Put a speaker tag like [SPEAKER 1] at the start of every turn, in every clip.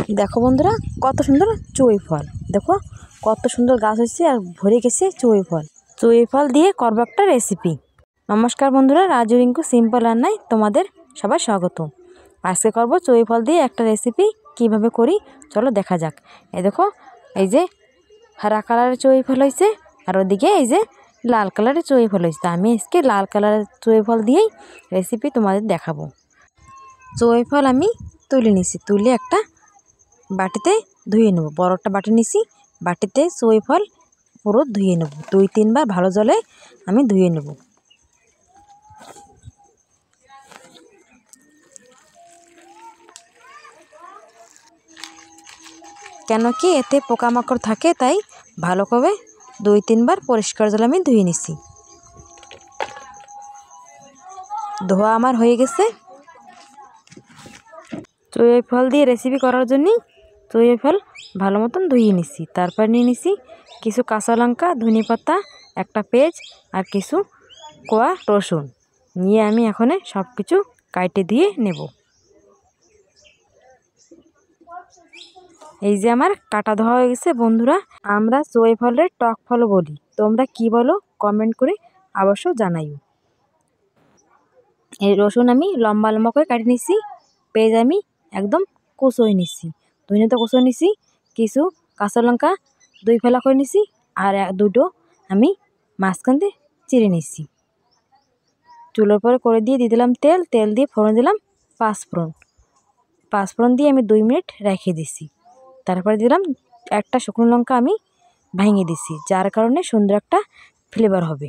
[SPEAKER 1] দেখো বন্ধুরা কত সুন্দর চুই ফল। দেখো কত সুন্দর গাছ হচ্ছে আর ভরে গেছে চুই ফল। চুই ফল দিয়ে করবো একটা রেসিপি। নমস্কার বন্ধুরা, রাজু রিঙ্কু সিম্পল রান্নায় তোমাদের সবাই স্বাগত। আজকে করব চুই ফল দিয়ে একটা রেসিপি। কিভাবে করি চলো দেখা যাক। এই দেখো, এই যে হারা কালারের চুই ফল হয়েছে আর ওদিকে এই যে লাল কালারের চুই ফল হয়েছে। তা আমি আজকে লাল কালারের চুই ফল দিয়েই রেসিপি তোমাদের দেখাবো। চুই ফল আমি তুলে নিছি, তুলে একটা বাটিতে ধুয়ে নেব। বড় একটা বাটি নিছি, বাটিতে চুই ফল পুরো ধুয়ে নেব। 2-3 বার ভালো জলে আমি ধুয়ে নেব। কেন কি এতে পোকামাকড় থাকে, তাই ভালো করে 2-3 বার পরিষ্কার জলে আমি ধুয়ে নিছি। ধোয়া আমার হয়ে গেছে। চুই ফল দিয়ে রেসিপি করার জন্য চুই ফল ভালো মতন ধুয়ে নিছি। তারপর নিয়ে নিছি কিছু কাঁচা লঙ্কা, ধনেপাতা, একটা পেঁয়াজ আর কিছু কোয়া রসুন নিয়ে আমি এখন সব কিছু কাটে দিয়ে নেব। এই যে আমার কাটা ধোয়া হয়ে গেছে। বন্ধুরা, আমরা চুই ফলের টক ফলও বলি, তোমরা কি বলো কমেন্ট করে অবশ্য জানাইও। এই রসুন আমি লম্বা লম্বা করে কাটি নিছি, পেঁয়াজ আমি একদম কুচোই নিছি, ধনেপাতা কুচোই নিছি, কিছু কাঁচা লঙ্কা 2 ফালা করে নিছি আর দুটো আমি মাঝখান দিয়ে চিড়ে নিছি। চুলোর পরে করে দিয়ে দিলাম তেল, তেল দিয়ে ফোড়ন দিলাম পাঁচফোড়ন দিয়ে আমি 2 মিনিট রেখে দিছি। তারপরে দিলাম একটা শুকনো লঙ্কা আমি ভেঙে দিছি, যার কারণে সুন্দর একটা ফ্লেভার হবে।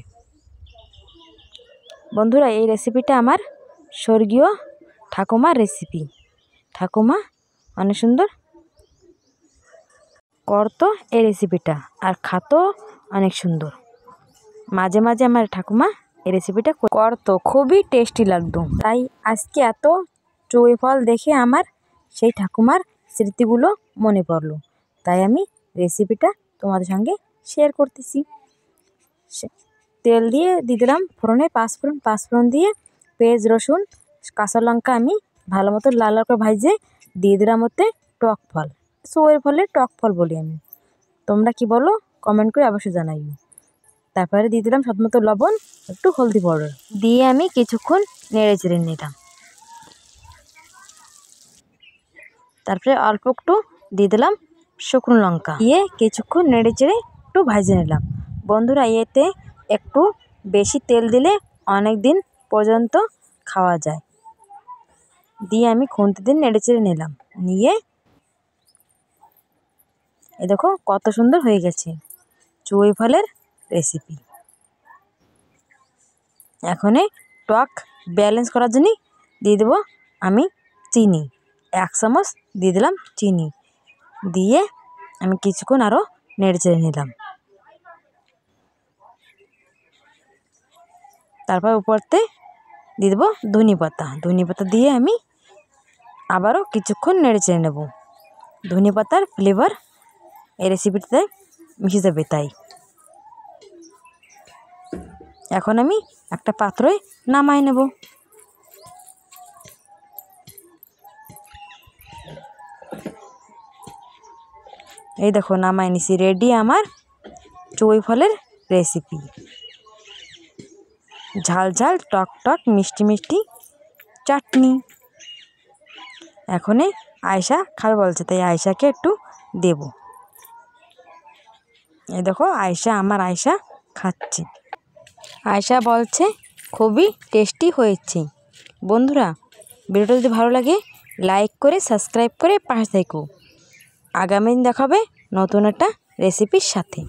[SPEAKER 1] বন্ধুরা, এই রেসিপিটা আমার স্বর্গীয় ঠাকুমার রেসিপি। ঠাকুমা অনেক সুন্দর করতো এই রেসিপিটা আর খাতো অনেক সুন্দর। মাঝে মাঝে আমার ঠাকুমা এই রেসিপিটা করতো, খুবই টেস্টি লাগতো। তাই আজকে এত চুই ফল দেখে আমার সেই ঠাকুমার স্মৃতিগুলো মনে পড়লো, তাই আমি রেসিপিটা তোমাদের সঙ্গে শেয়ার করতেছি। তেল দিয়ে দিলাম ফোড়নে পাঁচফোড়ন দিয়ে পেঁয়াজ, রসুন, কাঁচা লঙ্কা আমি ভালো মতো লাল লাল করে ভাজে দিয়ে দিলাম ওতে টক ফল। চুই ফলের টক ফল বলি আমি, তোমরা কি বলো কমেন্ট করে অবশ্যই জানাইও। তারপরে দিয়ে দিলাম স্বাদ মতো লবণ, একটু হলদি পাউডার দিয়ে আমি কিছুক্ষণ নেড়ে চেড়ে নিলাম। তারপরে অল্প একটু দিয়ে দিলাম শুকনো লঙ্কা দিয়ে কিছুক্ষণ নেড়ে চেড়ে একটু ভেজে নিলাম। বন্ধুরা, এতে একটু বেশি তেল দিলে অনেক দিন পর্যন্ত খাওয়া যায়। দিয়ে আমি খুন্তি দিয়ে নেড়ে চেড়ে নিলাম, নিয়ে এ দেখো কত সুন্দর হয়ে গেছে চুই ফলের রেসিপি। এখন টক ব্যালেন্স করার জন্য দিয়ে দেবো আমি চিনি, 1 চামচ দিয়ে দিলাম চিনি, দিয়ে আমি কিছুক্ষণ আরও নেড়ে চেড়ে নিলাম। তারপর উপরতে দিয়ে দেবো ধনেপাতা দিয়ে আমি আবারও কিছুক্ষণ নেড়ে চেড়ে নেব। ধনেপাতার ফ্লেভার এই রেসিপিটাতে মিশে যাবে। তাই এখন আমি একটা পাত্রে নামাই নেব। এই দেখো নামাই নিছি, রেডি আমার চুই ফলের রেসিপি। ঝাল ঝাল টক টক মিষ্টি মিষ্টি চাটনি। এখন আয়শা খাবে বলছে, তাই আয়শাকে একটু দেব। এই দেখো আমার আয়শা খাচ্ছে। আয়শা বলছে খুবই টেস্টি হয়েছে। বন্ধুরা, ভিডিওটা যদি ভালো লাগে লাইক করে সাবস্ক্রাইব করে পাশে থেকো। আগামী দিন দেখাবে নতুন একটা রেসিপির সাথে।